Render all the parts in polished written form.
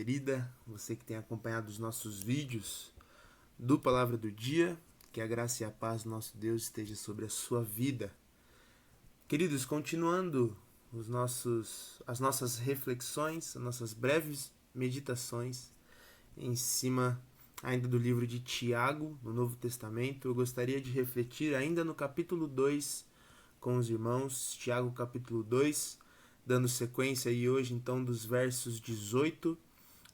querida, você que tem acompanhado os nossos vídeos do Palavra do Dia, que a graça e a paz do nosso Deus esteja sobre a sua vida. Queridos, continuando as nossas reflexões, as nossas breves meditações em cima ainda do livro de Tiago, no Novo Testamento, eu gostaria de refletir ainda no capítulo 2 com os irmãos, Tiago capítulo 2, dando sequência aí hoje então dos versos 18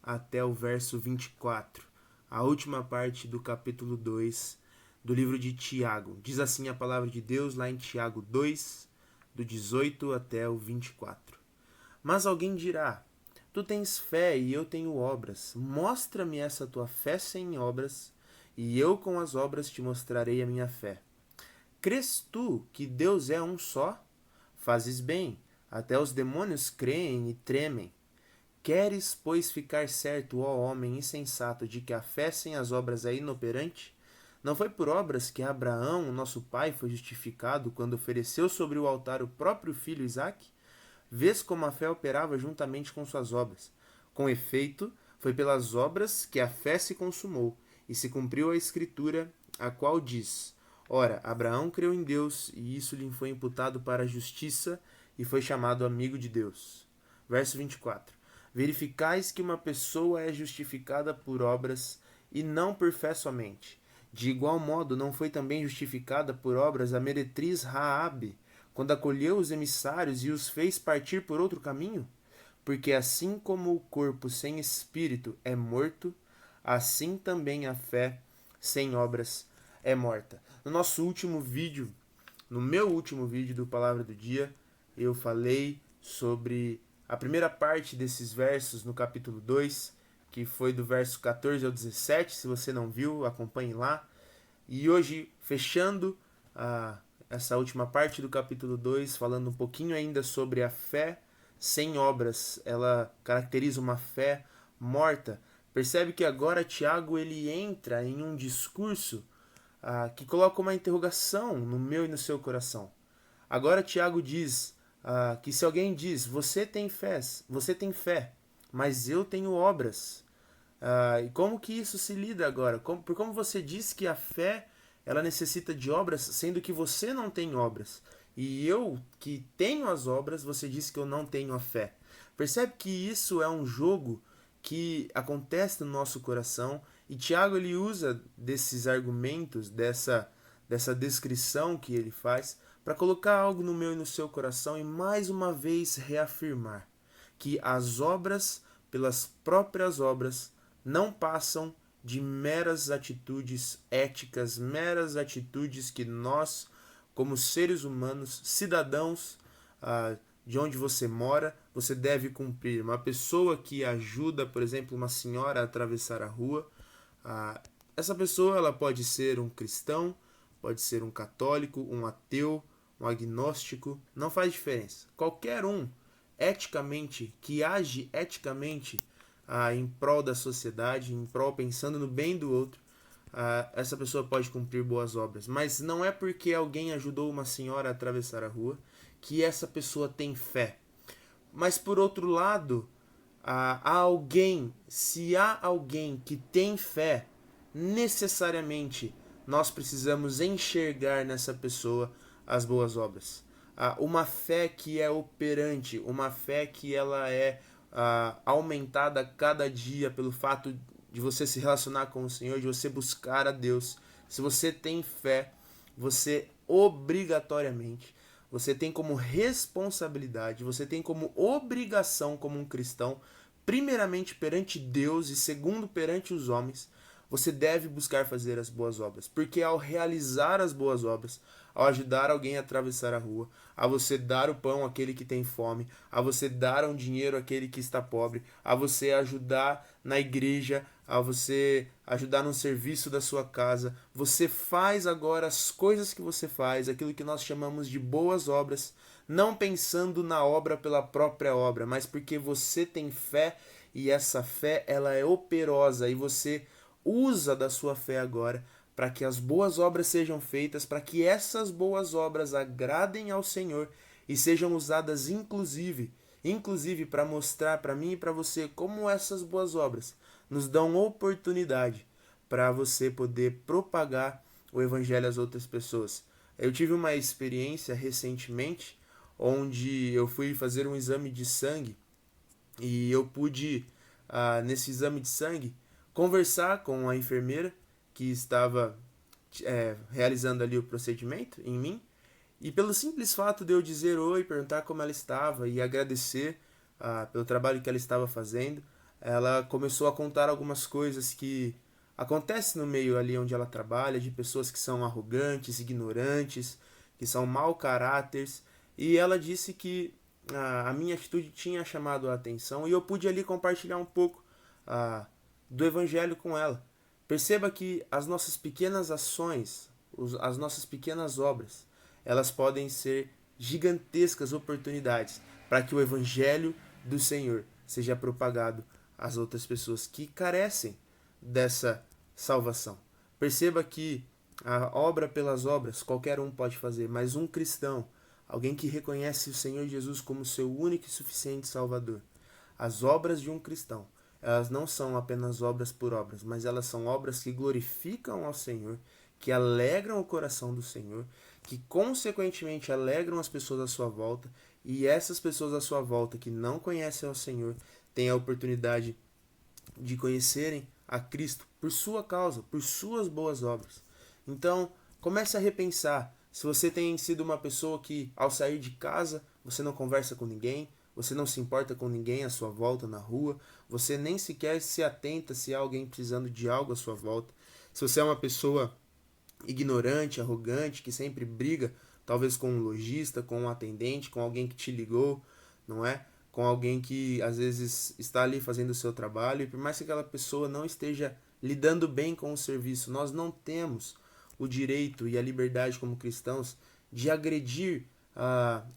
até o verso 24, a última parte do capítulo 2 do livro de Tiago. Diz assim a palavra de Deus lá em Tiago 2, do 18 até o 24. Mas alguém dirá: tu tens fé e eu tenho obras. Mostra-me essa tua fé sem obras, e eu com as obras te mostrarei a minha fé. Crês tu que Deus é um só? Fazes bem, até os demônios creem e tremem. Queres, pois, ficar certo, ó homem insensato, de que a fé sem as obras é inoperante? Não foi por obras que Abraão, nosso pai, foi justificado quando ofereceu sobre o altar o próprio filho Isaque? Vês como a fé operava juntamente com suas obras. Com efeito, foi pelas obras que a fé se consumou, e se cumpriu a escritura, a qual diz: ora, Abraão creu em Deus, e isso lhe foi imputado para a justiça, e foi chamado amigo de Deus. Verso 24. Verificais que uma pessoa é justificada por obras, e não por fé somente. De igual modo, não foi também justificada por obras a meretriz Raabe, quando acolheu os emissários e os fez partir por outro caminho? Porque assim como o corpo sem espírito é morto, assim também a fé sem obras é morta. No meu último vídeo do Palavra do Dia, eu falei sobre a primeira parte desses versos no capítulo 2, que foi do verso 14 ao 17. Se você não viu, acompanhe lá. E hoje, fechando essa última parte do capítulo 2, falando um pouquinho ainda sobre a fé sem obras. Ela caracteriza uma fé morta. Percebe que agora Tiago ele entra em um discurso que coloca uma interrogação no meu e no seu coração. Agora Tiago diz que se alguém diz: você tem fé, mas eu tenho obras. E como que isso se lida agora? Por como você diz que a fé ela necessita de obras, sendo que você não tem obras? E eu, que tenho as obras, você diz que eu não tenho a fé. Percebe que isso é um jogo que acontece no nosso coração, e Tiago ele usa desses argumentos, dessa descrição que ele faz, para colocar algo no meu e no seu coração e mais uma vez reafirmar que as obras, pelas próprias obras, não passam de meras atitudes éticas, meras atitudes que nós, como seres humanos, cidadãos de onde você mora, você deve cumprir. Uma pessoa que ajuda, por exemplo, uma senhora a atravessar a rua, essa pessoa ela pode ser um cristão, pode ser um católico, um ateu, um agnóstico, não faz diferença. Qualquer um eticamente, que age eticamente em prol da sociedade, em prol pensando no bem do outro, essa pessoa pode cumprir boas obras. Mas não é porque alguém ajudou uma senhora a atravessar a rua que essa pessoa tem fé. Mas por outro lado, se há alguém que tem fé, necessariamente nós precisamos enxergar nessa pessoa as boas obras. Uma fé que é operante, uma fé que ela é aumentada a cada dia pelo fato de você se relacionar com o Senhor, de você buscar a Deus. Se você tem fé, você obrigatoriamente, você tem como responsabilidade, você tem como obrigação como um cristão, primeiramente perante Deus e segundo perante os homens, você deve buscar fazer as boas obras. Porque ao realizar as boas obras, ao ajudar alguém a atravessar a rua, a você dar o pão àquele que tem fome, a você dar um dinheiro àquele que está pobre, a você ajudar na igreja, a você ajudar no serviço da sua casa, você faz agora as coisas que você faz, aquilo que nós chamamos de boas obras, não pensando na obra pela própria obra, mas porque você tem fé e essa fé ela é operosa e você usa da sua fé agora para que as boas obras sejam feitas, para que essas boas obras agradem ao Senhor e sejam usadas inclusive inclusive para mostrar para mim e para você como essas boas obras nos dão oportunidade para você poder propagar o evangelho às outras pessoas. Eu tive uma experiência recentemente onde eu fui fazer um exame de sangue e eu pude, nesse exame de sangue, conversar com a enfermeira que estava realizando ali o procedimento em mim. E pelo simples fato de eu dizer oi, perguntar como ela estava e agradecer pelo trabalho que ela estava fazendo, ela começou a contar algumas coisas que acontecem no meio ali onde ela trabalha, de pessoas que são arrogantes, ignorantes, que são mau caráteres. E ela disse que a minha atitude tinha chamado a atenção e eu pude ali compartilhar um pouco do evangelho com ela. Perceba que as nossas pequenas ações, as nossas pequenas obras, elas podem ser gigantescas oportunidades para que o evangelho do Senhor seja propagado às outras pessoas que carecem dessa salvação. Perceba que a obra pelas obras qualquer um pode fazer, mas um cristão, alguém que reconhece o Senhor Jesus como seu único e suficiente Salvador, as obras de um cristão, elas não são apenas obras por obras, mas elas são obras que glorificam ao Senhor, que alegram o coração do Senhor, que consequentemente alegram as pessoas à sua volta, e essas pessoas à sua volta que não conhecem ao Senhor têm a oportunidade de conhecerem a Cristo por sua causa, por suas boas obras. Então, comece a repensar se você tem sido uma pessoa que, ao sair de casa, você não conversa com ninguém, você não se importa com ninguém à sua volta na rua, você nem sequer se atenta se há alguém precisando de algo à sua volta. Se você é uma pessoa ignorante, arrogante, que sempre briga, talvez com um lojista, com um atendente, com alguém que te ligou, não é? Com alguém que às vezes está ali fazendo o seu trabalho, e por mais que aquela pessoa não esteja lidando bem com o serviço, nós não temos o direito e a liberdade como cristãos de agredir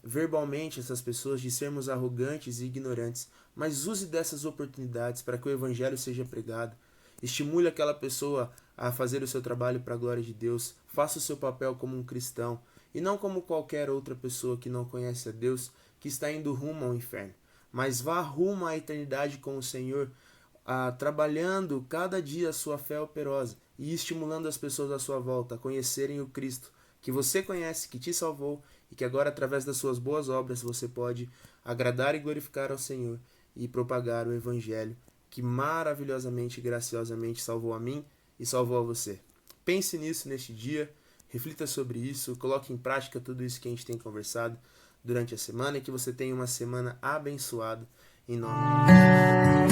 verbalmente essas pessoas, de sermos arrogantes e ignorantes, mas use dessas oportunidades para que o evangelho seja pregado. Estimule aquela pessoa a fazer o seu trabalho para a glória de Deus. Faça o seu papel como um cristão e não como qualquer outra pessoa que não conhece a Deus, que está indo rumo ao inferno. Mas vá rumo à eternidade com o Senhor, trabalhando cada dia a sua fé operosa e estimulando as pessoas à sua volta a conhecerem o Cristo que você conhece, que te salvou e que agora, através das suas boas obras, você pode agradar e glorificar ao Senhor e propagar o Evangelho que maravilhosamente e graciosamente salvou a mim e salvou a você. Pense nisso neste dia, reflita sobre isso, coloque em prática tudo isso que a gente tem conversado durante a semana e que você tenha uma semana abençoada em nome de Jesus.